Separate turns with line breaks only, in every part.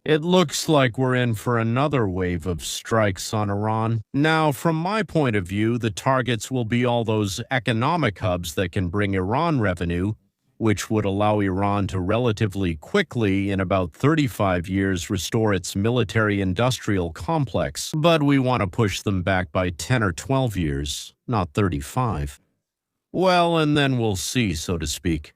It looks like we're in for another wave of strikes on Iran. Now, from my point of view, the targets will be all those economic hubs that can bring Iran revenue, which would allow Iran to relatively quickly, in about 35 years, restore its military-industrial complex. But we want to push them back by 10 or 12 years, not 35. Well, and then we'll see, so to speak.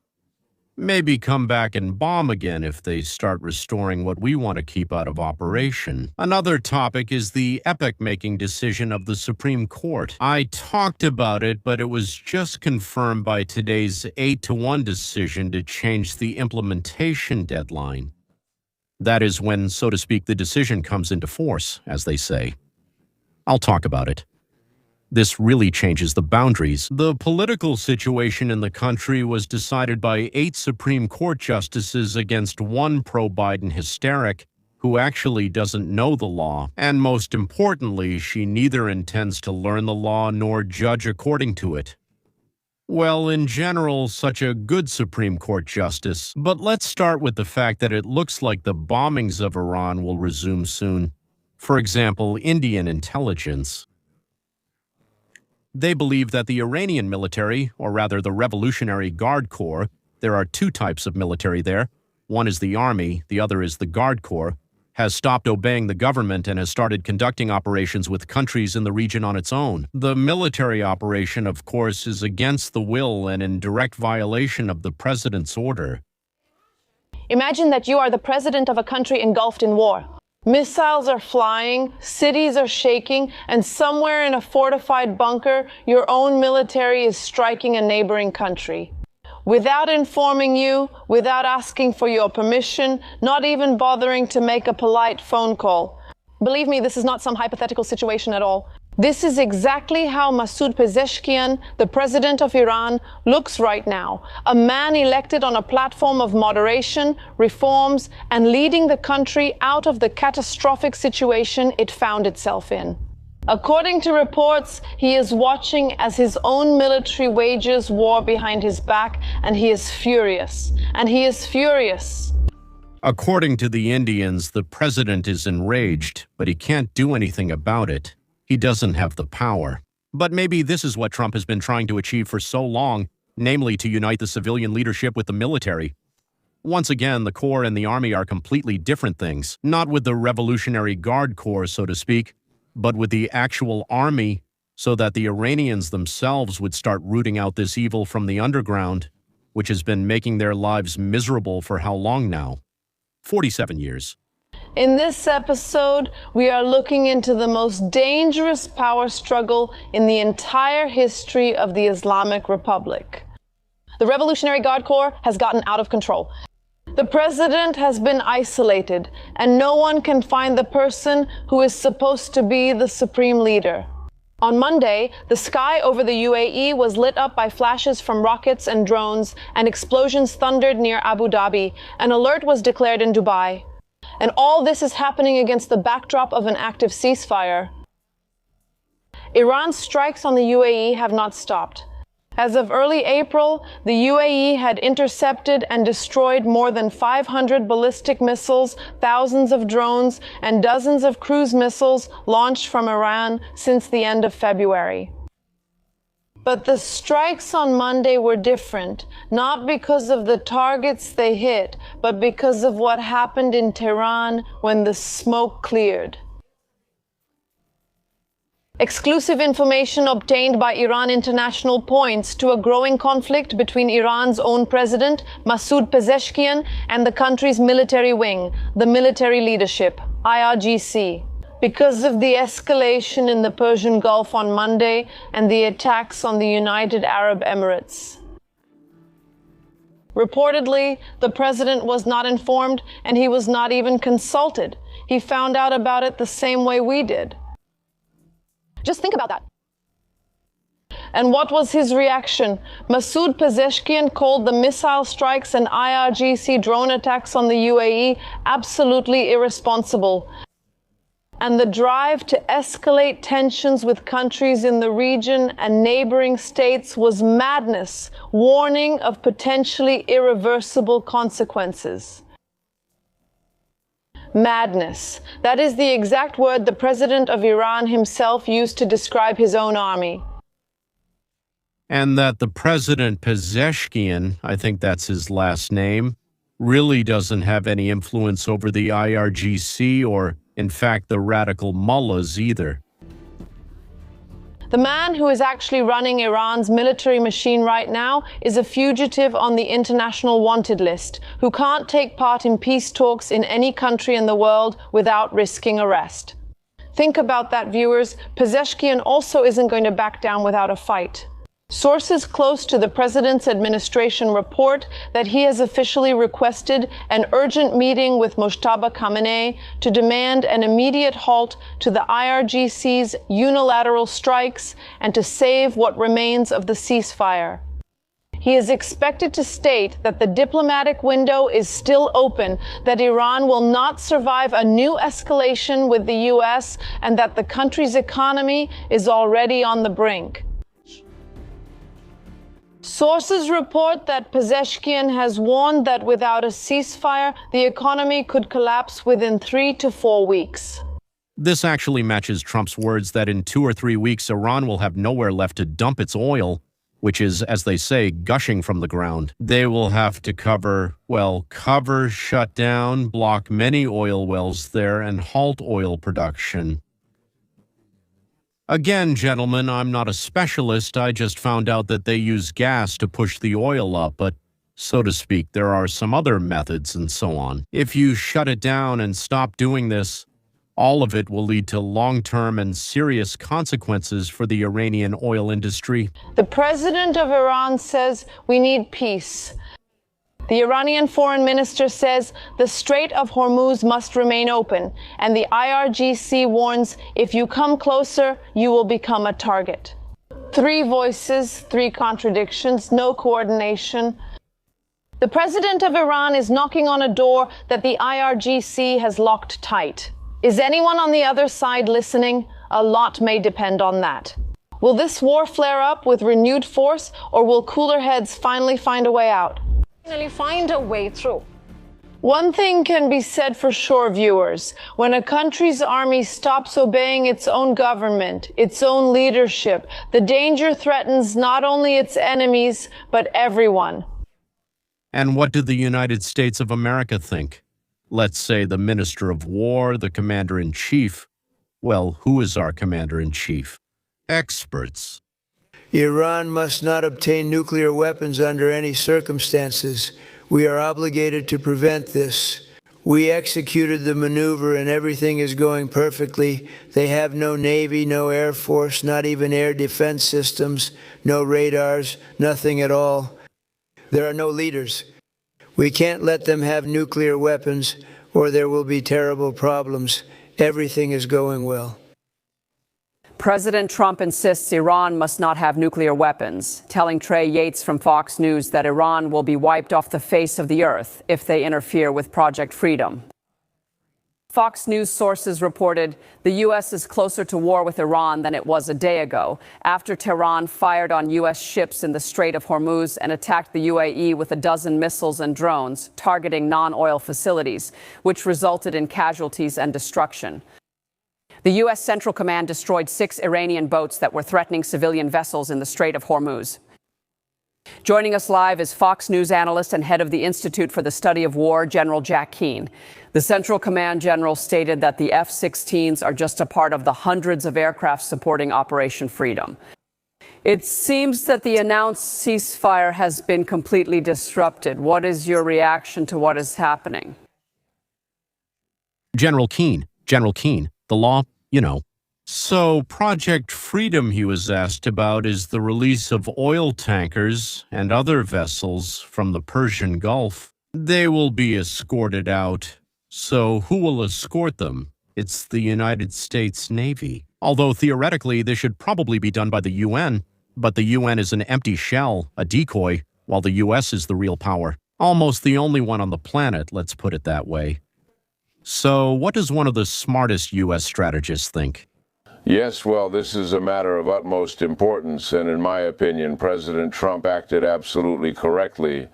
Maybe come back and bomb again if they start restoring what we want to keep out of operation. Another topic is the epoch-making decision of the Supreme Court. I talked about it, but it was just confirmed by today's 8-1 decision to change the implementation deadline. That is when, so to speak, the decision comes into force, as they say. I'll talk about it. This really changes the boundaries. The political situation in the country was decided by 8 Supreme Court justices against one pro-Biden hysteric who actually doesn't know the law. And most importantly, she neither intends to learn the law nor judge according to it. Well, in general, such a good Supreme Court justice. But let's start with the fact that it looks like the bombings of Iran will resume soon. For example, Indian intelligence. They believe that the Iranian military, or rather the Revolutionary Guard Corps, there are 2 types of military there, one is the army, the other is the Guard Corps, has stopped obeying the government and has started conducting operations with countries in the region on its own. The military operation, of course, is against the will and in direct violation of the president's order.
Imagine that you are the president of a country engulfed in war. Missiles are flying, cities are shaking, and somewhere in a fortified bunker, your own military is striking a neighboring country. Without informing you, without asking for your permission, not even bothering to make a polite phone call. Believe me, this is not some hypothetical situation at all. This is exactly how Masoud Pezeshkian, the president of Iran, looks right now. A man elected on a platform of moderation, reforms, and leading the country out of the catastrophic situation it found itself in. According to reports, he is watching as his own military wages war behind his back, and he is furious. And he is furious.
According to the Indians, the president is enraged, but he can't do anything about it. He doesn't have the power. But maybe this is what Trump has been trying to achieve for so long, namely to unite the civilian leadership with the military. Once again, the Corps and the Army are completely different things, not with the Revolutionary Guard Corps, so to speak, but with the actual army, so that the Iranians themselves would start rooting out this evil from the underground, which has been making their lives miserable for how long now? 47 years.
In this episode, we are looking into the most dangerous power struggle in the entire history of the Islamic Republic. The Revolutionary Guard Corps has gotten out of control. The president has been isolated, and no one can find the person who is supposed to be the supreme leader. On Monday, the sky over the UAE was lit up by flashes from rockets and drones, and explosions thundered near Abu Dhabi. An alert was declared in Dubai. And all this is happening against the backdrop of an active ceasefire. Iran's strikes on the UAE have not stopped. As of early April, the UAE had intercepted and destroyed more than 500 ballistic missiles, thousands of drones, and dozens of cruise missiles launched from Iran since the end of February. But the strikes on Monday were different, not because of the targets they hit, but because of what happened in Tehran when the smoke cleared. Exclusive information obtained by Iran International points to a growing conflict between Iran's own president, Masoud Pezeshkian, and the country's military wing, the military leadership, IRGC. Because of the escalation in the Persian Gulf on Monday and the attacks on the United Arab Emirates. Reportedly, the president was not informed and he was not even consulted. He found out about it the same way we did. Just think about that. And what was his reaction? Masoud Pezeshkian called the missile strikes and IRGC drone attacks on the UAE absolutely irresponsible. And the drive to escalate tensions with countries in the region and neighboring states was madness, warning of potentially irreversible consequences. Madness. That is the exact word the president of Iran himself used to describe his own army.
And that the president Pezeshkian, I think that's his last name, really doesn't have any influence over the IRGC or, in fact, the radical mullahs either.
The man who is actually running Iran's military machine right now is a fugitive on the international wanted list who can't take part in peace talks in any country in the world without risking arrest. Think about that, viewers. Pezeshkian also isn't going to back down without a fight. Sources close to the president's administration report that he has officially requested an urgent meeting with Mojtaba Khamenei to demand an immediate halt to the IRGC's unilateral strikes and to save what remains of the ceasefire. He is expected to state that the diplomatic window is still open, that Iran will not survive a new escalation with the US, and that the country's economy is already on the brink. Sources report that Pezeshkian has warned that without a ceasefire, the economy could collapse within 3 to 4 weeks.
This actually matches Trump's words that in 2 or 3 weeks, Iran will have nowhere left to dump its oil, which is, as they say, gushing from the ground. They will have to cover, shut down, block many oil wells there, and halt oil production. Again, gentlemen, I'm not a specialist. I just found out that they use gas to push the oil up, but, so to speak, there are some other methods and so on. If you shut it down and stop doing this, all of it will lead to long-term and serious consequences for the Iranian oil industry.
The president of Iran says we need peace. The Iranian foreign minister says the Strait of Hormuz must remain open, and the IRGC warns if you come closer, you will become a target. 3 voices, 3 contradictions, no coordination. The president of Iran is knocking on a door that the IRGC has locked tight. Is anyone on the other side listening? A lot may depend on that. Will this war flare up with renewed force, or will cooler heads finally find a way out?
Find a way through.
One thing can be said for sure, viewers. When a country's army stops obeying its own government, its own leadership, the danger threatens not only its enemies, but everyone.
And what do the United States of America think? Let's say the Minister of War, the Commander-in-Chief. Well, who is our Commander-in-Chief? Experts.
Iran must not obtain nuclear weapons under any circumstances. We are obligated to prevent this. We executed the maneuver and everything is going perfectly. They have no Navy, no Air Force, not even air defense systems, no radars, nothing at all. There are no leaders. We can't let them have nuclear weapons or there will be terrible problems. Everything is going well.
President Trump insists Iran must not have nuclear weapons, telling Trey Yates from Fox News that Iran will be wiped off the face of the earth if they interfere with Project Freedom. Fox News sources reported the U.S. is closer to war with Iran than it was a day ago, after Tehran fired on U.S. ships in the Strait of Hormuz and attacked the UAE with a dozen missiles and drones, targeting non-oil facilities, which resulted in casualties and destruction. The U.S. Central Command destroyed 6 Iranian boats that were threatening civilian vessels in the Strait of Hormuz. Joining us live is Fox News analyst and head of the Institute for the Study of War, General Jack Keane. The Central Command general stated that the F-16s are just a part of the hundreds of aircraft supporting Operation Freedom. It seems that the announced ceasefire has been completely disrupted. What is your reaction to what is happening?
General Keane, the law, So Project Freedom, he was asked about, is the release of oil tankers and other vessels from the Persian Gulf. They will be escorted out. So who will escort them? It's the United States Navy. Although theoretically, this should probably be done by the UN, but the UN is an empty shell, a decoy, while the US is the real power. Almost the only one on the planet, let's put it that way. So what does one of the smartest U.S. strategists think?
Yes, well, this is a matter of utmost importance, and in my opinion, President Trump acted absolutely correctly.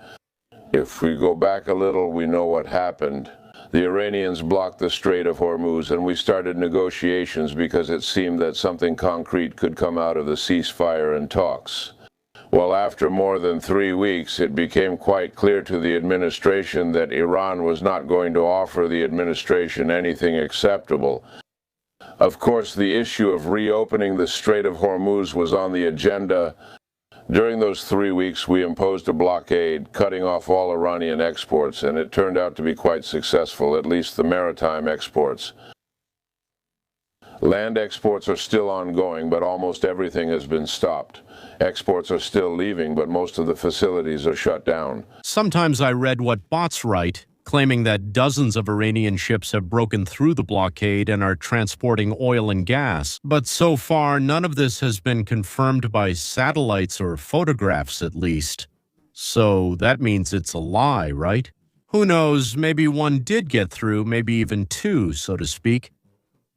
If we go back a little, we know what happened. the Iranians blocked the Strait of Hormuz, and we started negotiations because it seemed that something concrete could come out of the ceasefire and talks. Well, after more than 3 weeks, it became quite clear to the administration that Iran was not going to offer the administration anything acceptable. Of course, the issue of reopening the Strait of Hormuz was on the agenda. During those 3 weeks, we imposed a blockade, cutting off all Iranian exports, and it turned out to be quite successful, at least the maritime exports. Land exports are still ongoing, but almost everything has been stopped. Exports are still leaving, but most of the facilities are shut down.
Sometimes I read what bots write, claiming that dozens of Iranian ships have broken through the blockade and are transporting oil and gas. But so far, none of this has been confirmed by satellites or photographs, at least. So that means it's a lie, right? Who knows, maybe one did get through, maybe even two, so to speak.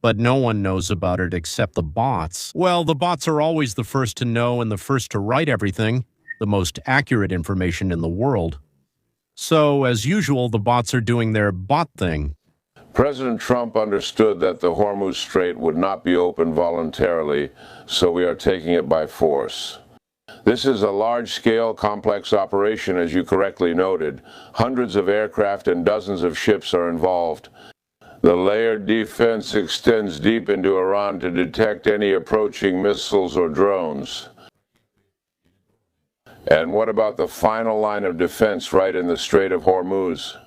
But no one knows about it except the bots. Well, the bots are always the first to know and the first to write everything, the most accurate information in the world. So, as usual, the bots are doing their bot thing.
President Trump understood that the Hormuz Strait would not be opened voluntarily, so we are taking it by force. This is a large-scale, complex operation, as you correctly noted. Hundreds of aircraft and dozens of ships are involved. The layered defense extends deep into Iran to detect any approaching missiles or drones. And what about the final line of defense right in the Strait of Hormuz?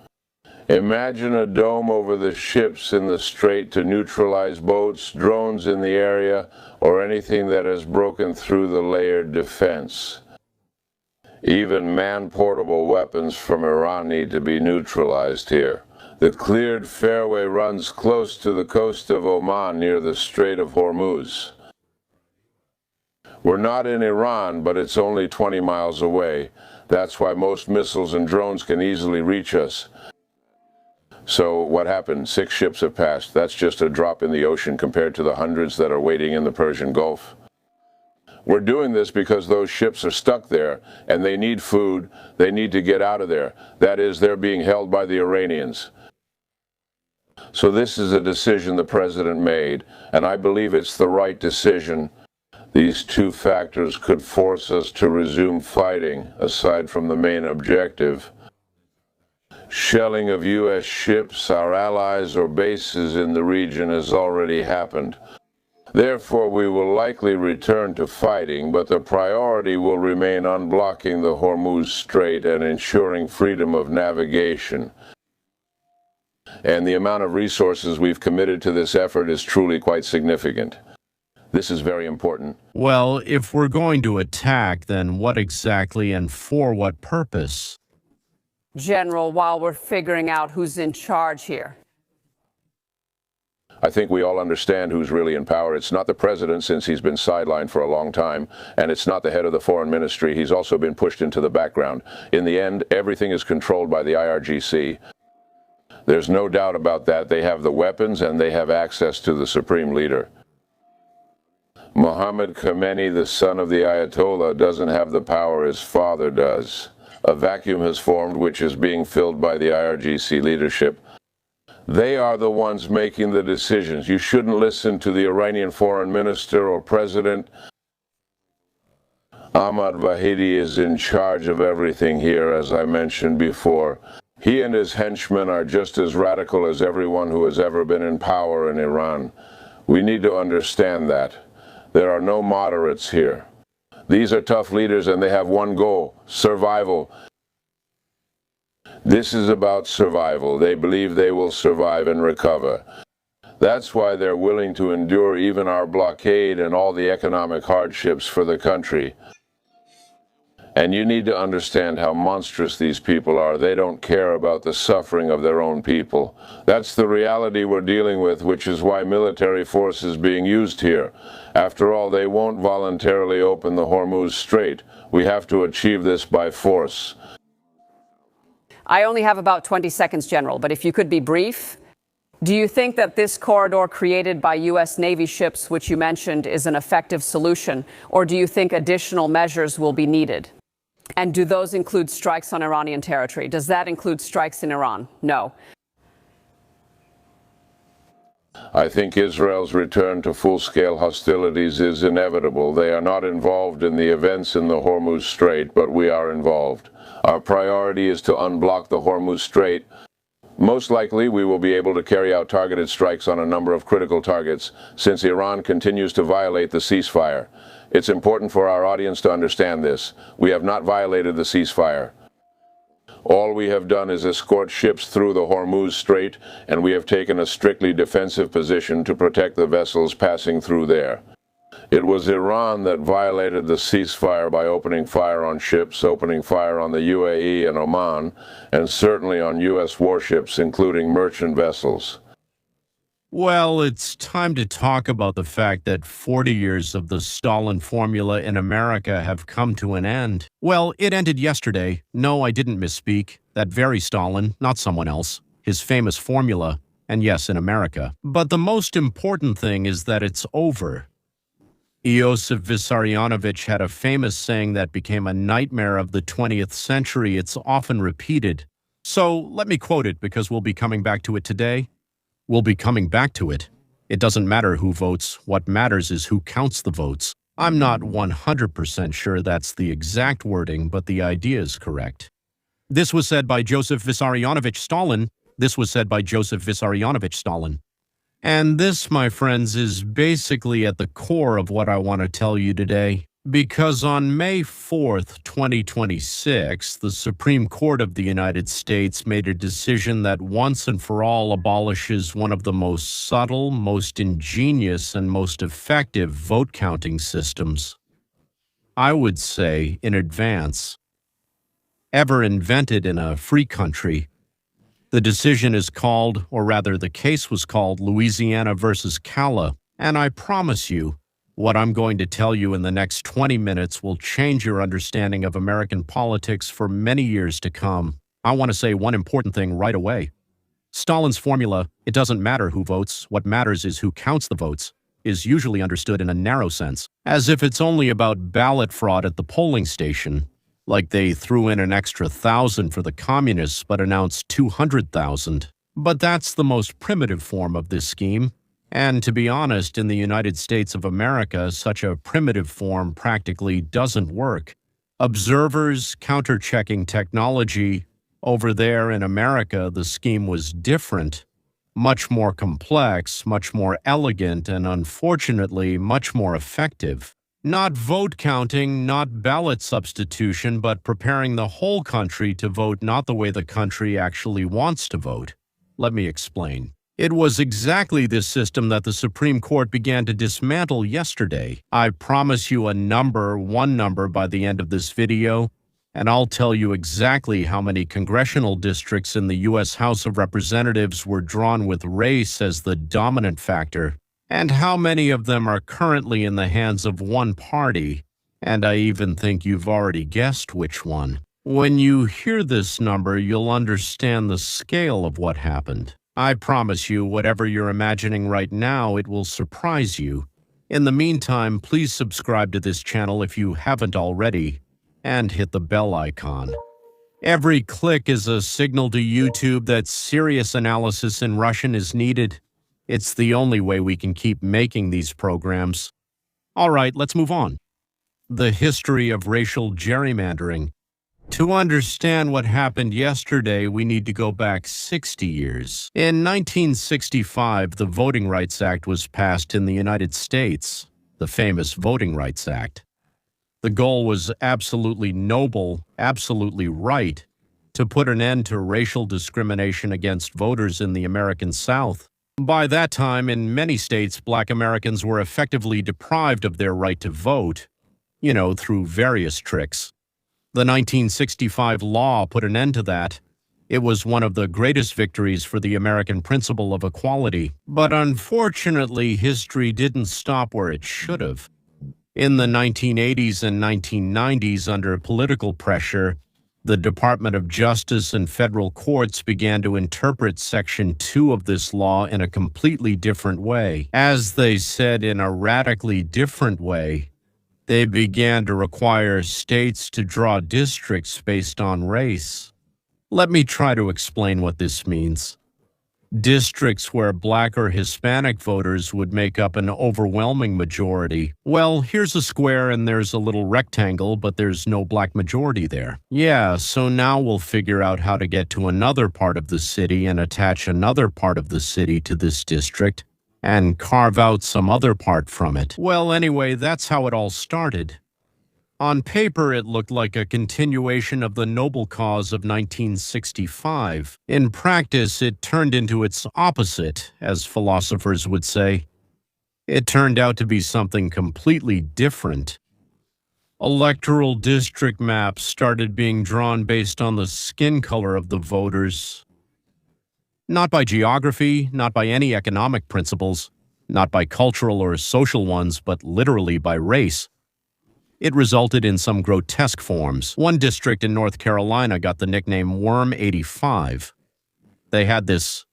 Imagine a dome over the ships in the strait to neutralize boats, drones in the area, or anything that has broken through the layered defense. Even man-portable weapons from Iran need to be neutralized here. The cleared fairway runs close to the coast of Oman near the Strait of Hormuz. We're not in Iran, but it's only 20 miles away. That's why most missiles and drones can easily reach us. So what happened? 6 ships have passed. That's just a drop in the ocean compared to the hundreds that are waiting in the Persian Gulf. We're doing this because those ships are stuck there, and they need food. They need to get out of there. That is, they're being held by the Iranians. So this is a decision the president made, and I believe it's the right decision. These 2 factors could force us to resume fighting, aside from the main objective. Shelling of U.S. ships, our allies, or bases in the region has already happened. Therefore, we will likely return to fighting, but the priority will remain unblocking the Hormuz Strait and ensuring freedom of navigation. And the amount of resources we've committed to this effort is truly quite significant. This is very important.
Well, if we're going to attack, then what exactly and for what purpose?
General, while we're figuring out who's in charge here.
I think we all understand who's really in power. It's not the president, since he's been sidelined for a long time, and it's not the head of the foreign ministry. He's also been pushed into the background. In the end, everything is controlled by the IRGC. There's no doubt about that. They have the weapons and they have access to the supreme leader. Mohammad Khomeini, the son of the Ayatollah, doesn't have the power his father does. A vacuum has formed which is being filled by the IRGC leadership. They are the ones making the decisions. You shouldn't listen to the Iranian foreign minister or president. Ahmad Vahidi is in charge of everything here, as I mentioned before. He and his henchmen are just as radical as everyone who has ever been in power in Iran. We need to understand that. There are no moderates here. These are tough leaders, and they have one goal: survival. This is about survival. They believe they will survive and recover. That's why they're willing to endure even our blockade and all the economic hardships for the country. And you need to understand how monstrous these people are. They don't care about the suffering of their own people. That's the reality we're dealing with, which is why military force is being used here. After all, they won't voluntarily open the Hormuz Strait. We have to achieve this by force.
I only have about 20 seconds, General, but if you could be brief. Do you think that this corridor created by U.S. Navy ships, which you mentioned, is an effective solution, or do you think additional measures will be needed? And do those include strikes on Iranian territory? Does that include strikes in Iran? No.
I think Israel's return to full-scale hostilities is inevitable. They are not involved in the events in the Hormuz Strait, but we are involved. Our priority is to unblock the Hormuz Strait. Most likely, we will be able to carry out targeted strikes on a number of critical targets, since Iran continues to violate the ceasefire. It's important for our audience to understand this. We have not violated the ceasefire. All we have done is escort ships through the Hormuz Strait, and we have taken a strictly defensive position to protect the vessels passing through there. It was Iran that violated the ceasefire by opening fire on ships, opening fire on the UAE and Oman, and certainly on U.S. warships, including merchant vessels.
Well, it's time to talk about the fact that 40 years of the Stalin formula in America have come to an end. Well, it ended yesterday. No, I didn't misspeak. That very Stalin, not someone else. His famous formula, and yes, in America. But the most important thing is that it's over. Iosif Vissarionovich had a famous saying that became a nightmare of the 20th century. It's often repeated. So let me quote it because we'll be coming back to it today. We'll be coming back to it. It doesn't matter who votes. What matters is who counts the votes. I'm not 100% sure that's the exact wording, but the idea is correct. This was said by Joseph Vissarionovich Stalin. This was said by Joseph Vissarionovich Stalin. And this, my friends, is basically at the core of what I want to tell you today. Because on May 4th, 2026, the Supreme Court of the United States made a decision that once and for all abolishes one of the most subtle, most ingenious, and most effective vote counting systems, I would say in advance, ever invented in a free country. The decision is called, or rather the case was called, Louisiana versus Cala, and I promise you, what I'm going to tell you in the next 20 minutes will change your understanding of American politics for many years to come. I want to say one important thing right away. Stalin's formula, it doesn't matter who votes, what matters is who counts the votes, is usually understood in a narrow sense, as if it's only about ballot fraud at the polling station, like they threw in an extra 1,000 for the communists but announced 200,000. But that's the most primitive form of this scheme. And to be honest, in the United States of America, such a primitive form practically doesn't work. Observers, counter-checking technology, over there in America, the scheme was different, much more complex, much more elegant, and unfortunately, much more effective. Not vote counting, not ballot substitution, but preparing the whole country to vote not the way the country actually wants to vote. Let me explain. It was exactly this system that the Supreme Court began to dismantle yesterday. I promise you one number by the end of this video, and I'll tell you exactly how many congressional districts in the U.S. House of Representatives were drawn with race as the dominant factor, and how many of them are currently in the hands of one party, and I even think you've already guessed which one. When you hear this number, you'll understand the scale of what happened. I promise you, whatever you're imagining right now, it will surprise you. In the meantime, please subscribe to this channel if you haven't already, and hit the bell icon. Every click is a signal to YouTube that serious analysis in Russian is needed. It's the only way we can keep making these programs. All right, let's move on. The history of racial gerrymandering. To understand what happened yesterday, we need to go back 60 years. In 1965, the Voting Rights Act was passed in the United States, the famous Voting Rights Act. The goal was absolutely noble, absolutely right, to put an end to racial discrimination against voters in the American South. By that time, in many states, Black Americans were effectively deprived of their right to vote, through various tricks. The 1965 law put an end to that. It was one of the greatest victories for the American principle of equality. But unfortunately, history didn't stop where it should have. In the 1980s and 1990s, under political pressure, the Department of Justice and federal courts began to interpret Section 2 of this law in a completely different way. As they said, in a radically different way. They began to require states to draw districts based on race. Let me try to explain what this means. Districts where black or Hispanic voters would make up an overwhelming majority. Well, here's a square and there's a little rectangle, but there's no black majority there. Yeah, so now we'll figure out how to get to another part of the city and attach another part of the city to this district and carve out some other part from it. Well, anyway, that's how it all started. On paper, it looked like a continuation of the noble cause of 1965. In practice, it turned into its opposite, as philosophers would say. It turned out to be something completely different. Electoral district maps started being drawn based on the skin color of the voters. Not by geography, not by any economic principles, not by cultural or social ones, but literally by race. It resulted in some grotesque forms. One district in North Carolina got the nickname Worm 85. They had this,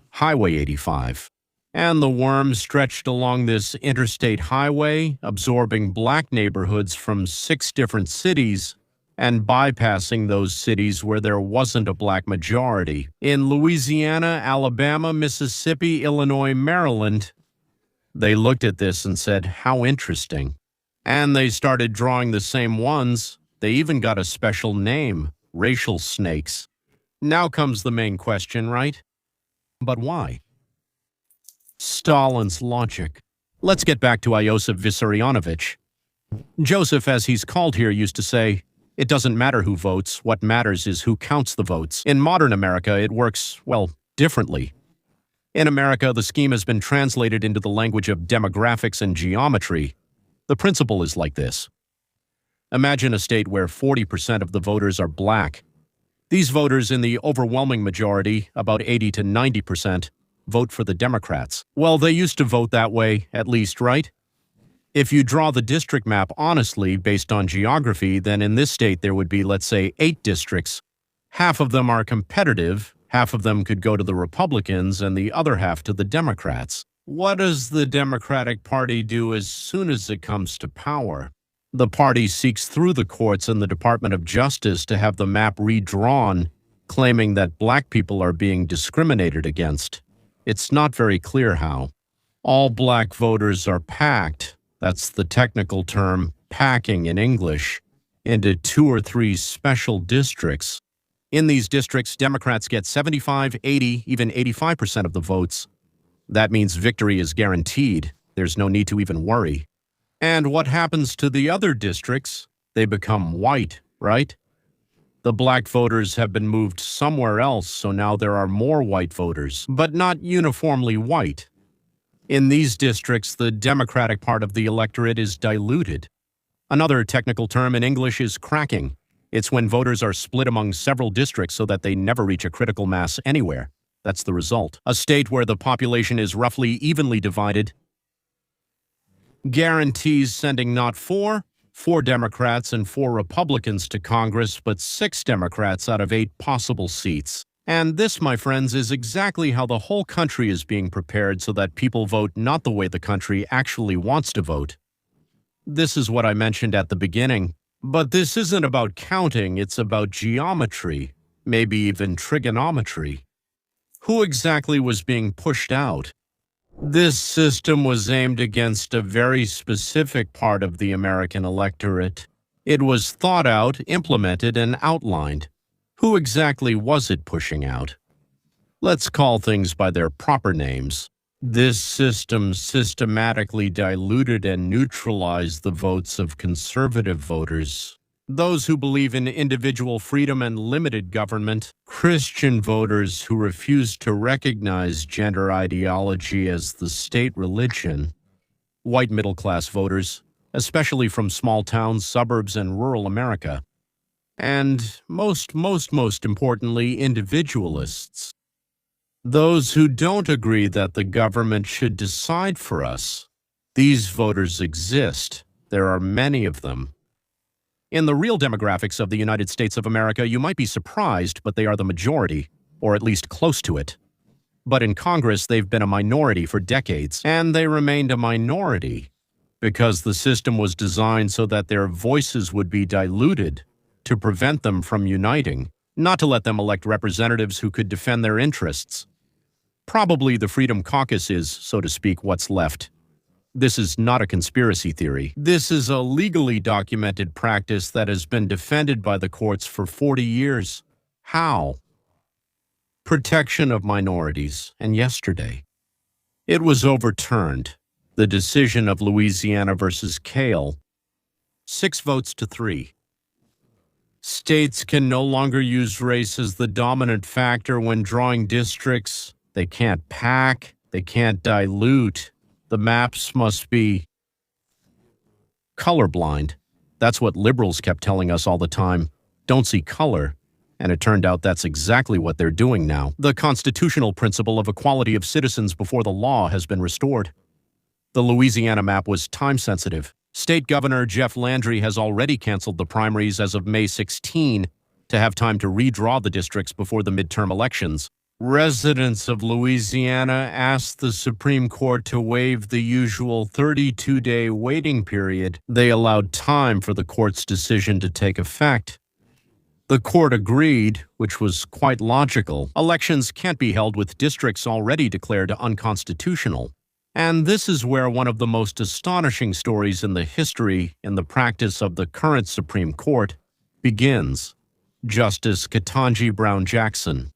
Highway 85. And the worm stretched along this interstate highway, absorbing black neighborhoods from 6 different cities and bypassing those cities where there wasn't a black majority. In Louisiana, Alabama, Mississippi, Illinois, Maryland, they looked at this and said, how interesting. And they started drawing the same ones. They even got a special name, racial snakes. Now comes the main question, right? But why? Stalin's logic. Let's get back to Iosif Vissarionovich. Joseph, as he's called here, used to say, it doesn't matter who votes, what matters is who counts the votes. In modern America, it works, differently. In America, the scheme has been translated into the language of demographics and geometry. The principle is like this. Imagine a state where 40% of the voters are black. These voters, in the overwhelming majority, about 80 to 90%, vote for the Democrats. Well, they used to vote that way, at least, right? If you draw the district map honestly based on geography, then in this state there would be, let's say, 8 districts. Half of them are competitive, half of them could go to the Republicans, and the other half to the Democrats. What does the Democratic Party do as soon as it comes to power? The party seeks through the courts and the Department of Justice to have the map redrawn, claiming that black people are being discriminated against. It's not very clear how. All black voters are packed, that's the technical term, packing in English, into 2 or 3 special districts. In these districts, Democrats get 75, 80, even 85% of the votes. That means victory is guaranteed. There's no need to even worry. And what happens to the other districts? They become white, right? The black voters have been moved somewhere else, so now there are more white voters, but not uniformly white. In these districts, the Democratic part of the electorate is diluted. Another technical term in English is cracking. It's when voters are split among several districts so that they never reach a critical mass anywhere. That's the result. A state where the population is roughly evenly divided guarantees sending not 4 Democrats and 4 Republicans to Congress, but 6 Democrats out of 8 possible seats. And this, my friends, is exactly how the whole country is being prepared so that people vote not the way the country actually wants to vote. This is what I mentioned at the beginning. But this isn't about counting, it's about geometry, maybe even trigonometry. Who exactly was being pushed out? This system was aimed against a very specific part of the American electorate. It was thought out, implemented, and outlined. Who exactly was it pushing out? Let's call things by their proper names. This system systematically diluted and neutralized the votes of conservative voters. Those who believe in individual freedom and limited government, Christian voters who refuse to recognize gender ideology as the state religion, white middle-class voters, especially from small towns, suburbs, and rural America, and most importantly, individualists. Those who don't agree that the government should decide for us. These voters exist. There are many of them. In the real demographics of the United States of America, you might be surprised, but they are the majority, or at least close to it. But in Congress, they've been a minority for decades, and they remained a minority because the system was designed so that their voices would be diluted to prevent them from uniting, not to let them elect representatives who could defend their interests. Probably the Freedom Caucus is, so to speak, what's left. This is not a conspiracy theory. This is a legally documented practice that has been defended by the courts for 40 years. How? Protection of minorities. And yesterday, it was overturned. The decision of Louisiana versus Cale. 6 votes to 3. States can no longer use race as the dominant factor when drawing districts. They can't pack. They can't dilute. The maps must be colorblind. That's what liberals kept telling us all the time. Don't see color. And it turned out that's exactly what they're doing now. The constitutional principle of equality of citizens before the law has been restored. The Louisiana map was time-sensitive. State Governor Jeff Landry has already canceled the primaries as of May 16 to have time to redraw the districts before the midterm elections. Residents of Louisiana asked the Supreme Court to waive the usual 32-day waiting period. They allowed time for the court's decision to take effect. The court agreed, which was quite logical. Elections can't be held with districts already declared unconstitutional. And this is where one of the most astonishing stories in the history in the practice of the current Supreme Court begins. Justice Ketanji Brown Jackson.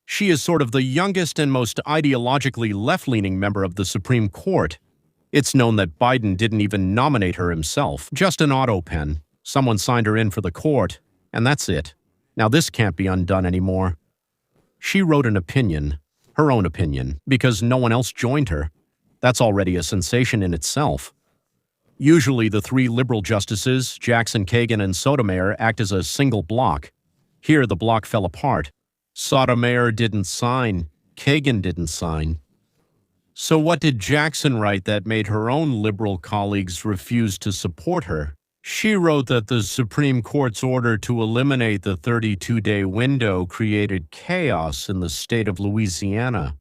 She is sort of the youngest and most ideologically left-leaning member of the Supreme Court. It's known that Biden didn't even nominate her himself. Just an auto pen. Someone signed her in for the court, and that's it. Now this can't be undone anymore. She wrote an opinion, her own opinion, because no one else joined her. That's already a sensation in itself. Usually the 3 liberal justices, Jackson, Kagan, and Sotomayor, act as a single block. Here the block fell apart. Sotomayor didn't sign. Kagan didn't sign. So what did Jackson write that made her own liberal colleagues refuse to support her? She wrote that the Supreme Court's order to eliminate the 32-day window created chaos in the state of Louisiana.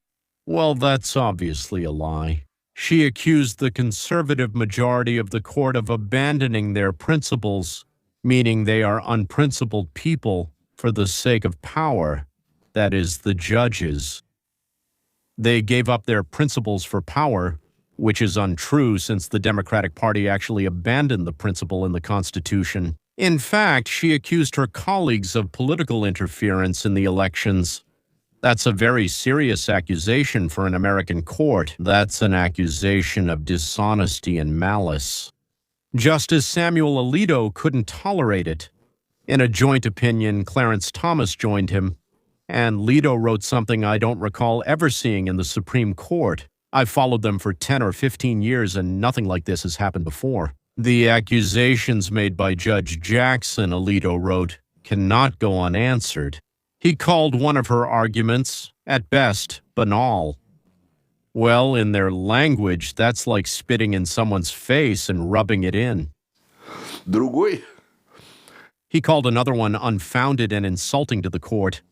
Well, that's obviously a lie. She accused the conservative majority of the court of abandoning their principles, meaning they are unprincipled people for the sake of power, that is, the judges. They gave up their principles for power, which is untrue since the Democratic Party actually abandoned the principle in the Constitution. In fact, she accused her colleagues of political interference in the elections. That's a very serious accusation for an American court. That's an accusation of dishonesty and malice. Justice Samuel Alito couldn't tolerate it. In a joint opinion, Clarence Thomas joined him, and Alito wrote something I don't recall ever seeing in the Supreme Court. I've followed them for 10 or 15 years, and nothing like this has happened before. The accusations made by Judge Jackson, Alito wrote, cannot go unanswered. He called one of her arguments, at best, banal. Well, in their language, that's like spitting in someone's face and rubbing it in.
Другой.
He called another one unfounded and insulting to the court.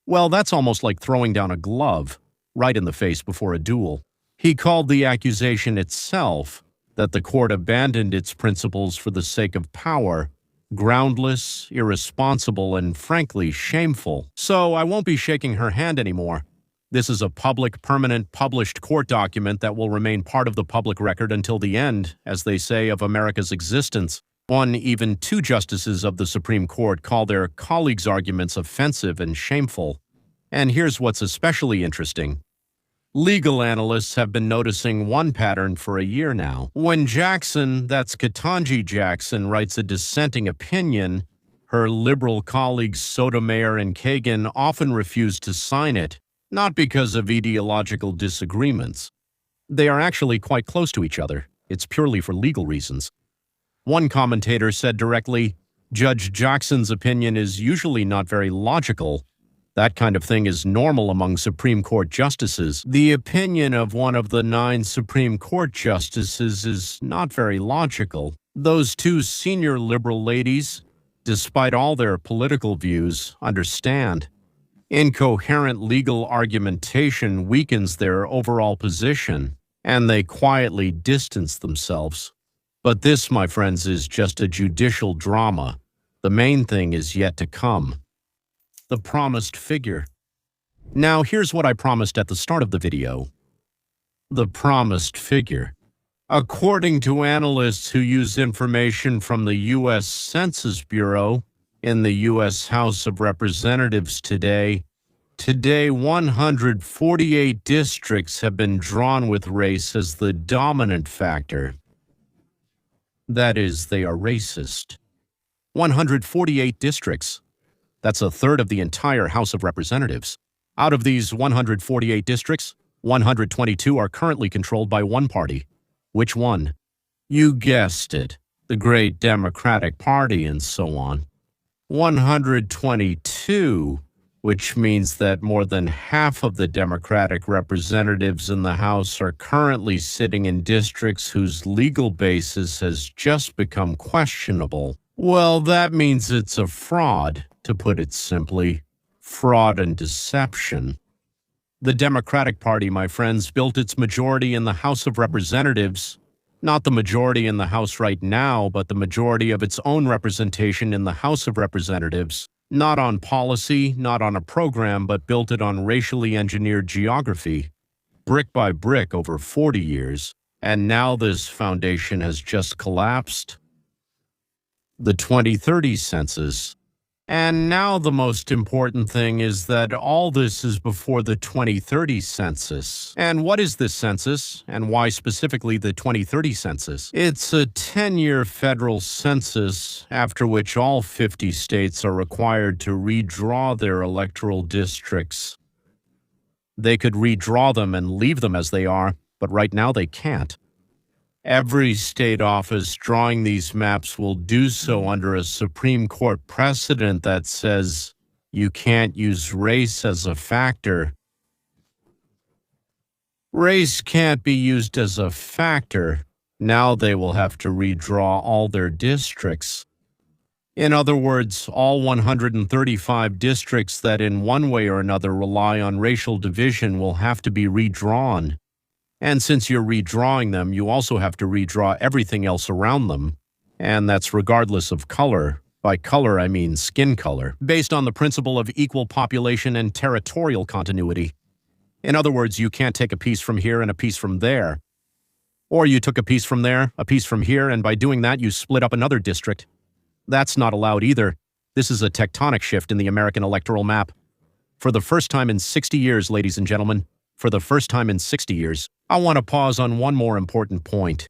Well, that's almost like throwing down a glove, right in the face before a duel. He called the accusation itself, that the court abandoned its principles for the sake of power, groundless, irresponsible, and frankly shameful. So I won't be shaking her hand anymore. This is a public, permanent, published court document that will remain part of the public record until the end, as they say, of America's existence. One, even 2 justices of the Supreme Court call their colleagues' arguments offensive and shameful. And here's what's especially interesting. Legal analysts have been noticing one pattern for a year now. When Jackson, that's Ketanji Jackson, writes a dissenting opinion, her liberal colleagues Sotomayor and Kagan often refuse to sign it, not because of ideological disagreements. They are actually quite close to each other. It's purely for legal reasons. One commentator said directly, Judge Jackson's opinion is usually not very logical. That kind of thing is normal among Supreme Court justices. The opinion of one of the 9 Supreme Court justices is not very logical. Those 2 senior liberal ladies, despite all their political views, understand. Incoherent legal argumentation weakens their overall position, and they quietly distance themselves. But this, my friends, is just a judicial drama. The main thing is yet to come. The promised figure. Now, here's what I promised at the start of the video. The promised figure. According to analysts who use information from the U.S. Census Bureau in the U.S. House of Representatives today, 148 districts have been drawn with race as the dominant factor. That is, they are racist. 148 districts. That's a third of the entire House of Representatives. Out of these 148 districts, 122 are currently controlled by one party. Which one? You guessed it, the great Democratic Party and so on. 122, which means that more than half of the Democratic representatives in the House are currently sitting in districts whose legal basis has just become questionable. Well, that means it's a fraud, to put it simply. Fraud and deception. The Democratic Party, my friends, built its majority in the House of Representatives, not the majority in the House right now, but the majority of its own representation in the House of Representatives, not on policy, not on a program, but built it on racially engineered geography, brick by brick over 40 years, and now this foundation has just collapsed. The 2030 census. And now the most important thing is that all this is before the 2030 census. And what is this census, and why specifically the 2030 census? It's a 10-year federal census after which all 50 states are required to redraw their electoral districts. They could redraw them and leave them as they are, but right now they can't. Every state office drawing these maps will do so under a Supreme Court precedent that says you can't use race as a factor. Race can't be used as a factor. Now they will have to redraw all their districts. In other words, all 135 districts that in one way or another rely on racial division will have to be redrawn. And since you're redrawing them, you also have to redraw everything else around them. And that's regardless of color. By color, I mean skin color, based on the principle of equal population and territorial continuity. In other words, you can't take a piece from here and a piece from there. Or you took a piece from there, a piece from here, and by doing that, you split up another district. That's not allowed either. This is a tectonic shift in the American electoral map. For the first time in 60 years, ladies and gentlemen, for the first time in 60 years, I want to pause on one more important point.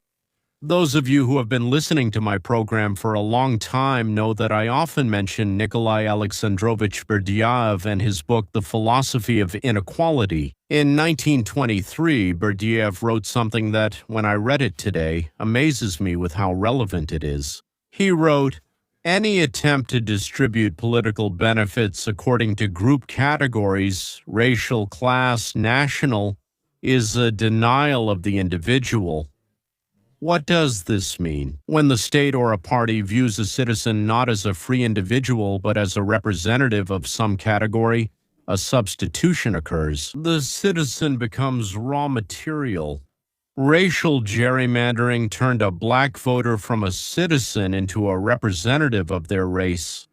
Those of you who have been listening to my program for a long time know that I often mention Nikolai Alexandrovich Berdyaev and his book, The Philosophy of Inequality. In 1923, Berdyaev wrote something that, when I read it today, amazes me with how relevant it is. He wrote, "Any attempt to distribute political benefits according to group categories, racial, class, national, is a denial of the individual." What does this mean? When the state or a party views a citizen not as a free individual but as a representative of some category, a substitution occurs. The citizen becomes raw material. Racial gerrymandering turned a black voter from a citizen into a representative of their race.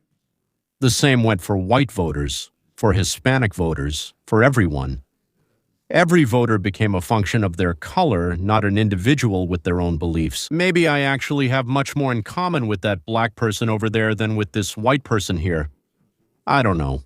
The same went for white voters, for Hispanic voters, for everyone. Every voter became a function of their color, not an individual with their own beliefs. Maybe I actually have much more in common with that black person over there than with this white person here. I don't know.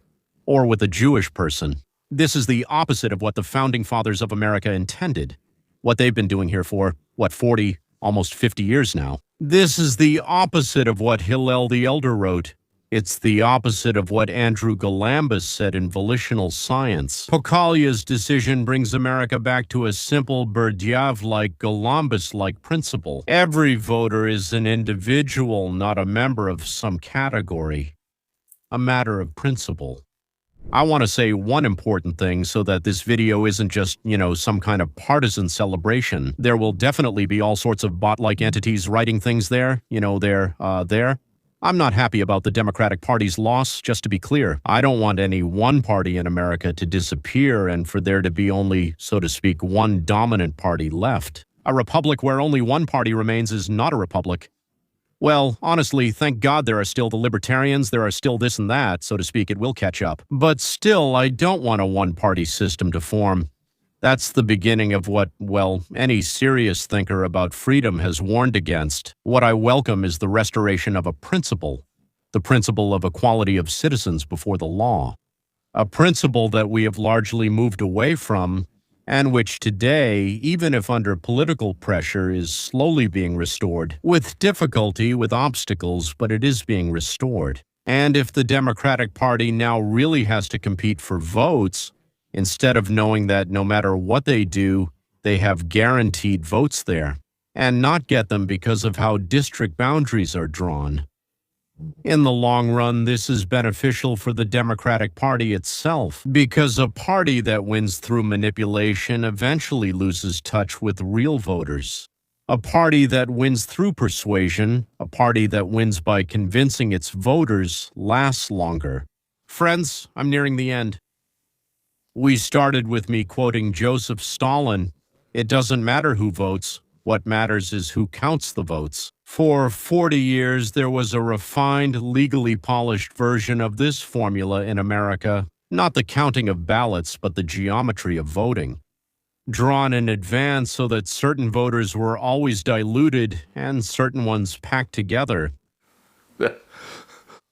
Or with a Jewish person. This is the opposite of what the founding fathers of America intended. What they've been doing here for, 40, almost 50 years now. This is the opposite of what Hillel the Elder wrote. It's the opposite of what Andrew Galambus said in Volitional Science. Pocalya's decision brings America back to a simple Berdyaev-like, Galambus-like principle. Every voter is an individual, not a member of some category. A matter of principle. I want to say one important thing so that this video isn't just, some kind of partisan celebration. There will definitely be all sorts of bot-like entities writing things there, there. I'm not happy about the Democratic Party's loss, just to be clear. I don't want any one party in America to disappear and for there to be only, so to speak, one dominant party left. A republic where only one party remains is not a republic. Well, honestly, thank God there are still the libertarians, there are still this and that, so to speak, it will catch up. But still, I don't want a one-party system to form. That's the beginning of what, well, any serious thinker about freedom has warned against. What I welcome is the restoration of a principle, the principle of equality of citizens before the law. A principle that we have largely moved away from, and which today, even if under political pressure, is slowly being restored. With difficulty, with obstacles, but it is being restored. And if the Democratic Party now really has to compete for votes, instead of knowing that no matter what they do, they have guaranteed votes there, and not get them because of how district boundaries are drawn. In the long run, this is beneficial for the Democratic Party itself, because a party that wins through manipulation eventually loses touch with real voters. A party that wins through persuasion, a party that wins by convincing its voters, lasts longer. Friends, I'm nearing the end. We started with me quoting Joseph Stalin. It doesn't matter who votes. What matters is who counts the votes. For 40 years, there was a refined, legally polished version of this formula in America. Not the counting of ballots, but the geometry of voting. Drawn in advance so that certain voters were always diluted and certain ones packed together.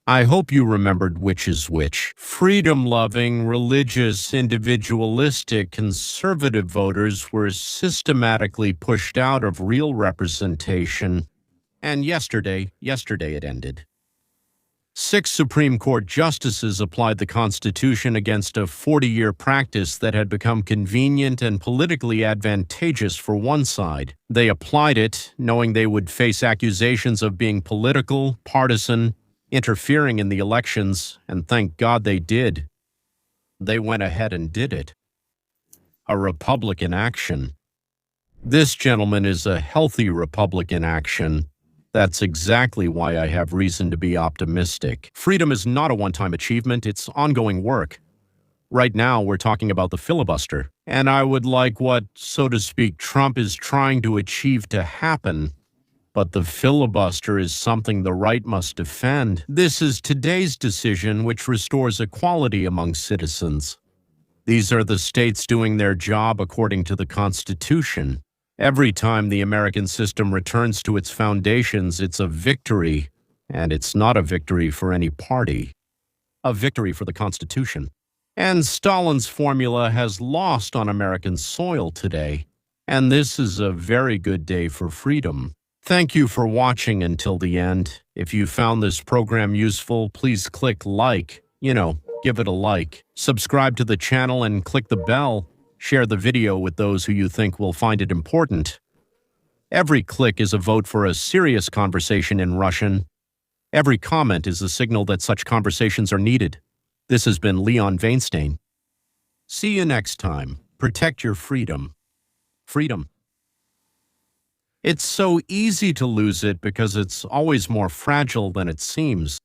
I hope you remembered which is which. Freedom-loving, religious, individualistic, conservative voters were systematically pushed out of real representation. And yesterday it ended. 6 Supreme Court justices applied the Constitution against a 40-year practice that had become convenient and politically advantageous for one side. They applied it, knowing they would face accusations of being political, partisan, interfering in the elections, and thank God they did. They went ahead and did it. A Republican action. This, gentleman, is a healthy Republican action. That's exactly why I have reason to be optimistic. Freedom is not a one-time achievement, it's ongoing work. Right now, we're talking about the filibuster, and I would like what, so to speak, Trump is trying to achieve to happen. But the filibuster is something the right must defend. This is today's decision which restores equality among citizens. These are the states doing their job according to the Constitution. Every time the American system returns to its foundations, it's a victory, and it's not a victory for any party. A victory for the Constitution. And Stalin's formula has lost on American soil today, and this is a very good day for freedom. Thank you for watching until the end. If you found this program useful, please click like. Give it a like. Subscribe to the channel and click the bell. Share the video with those who you think will find it important. Every click is a vote for a serious conversation in Russian. Every comment is a signal that such conversations are needed. This has been Leon Vainstein. See you next time. Protect your freedom. Freedom. It's so easy to lose it because it's always more fragile than it seems.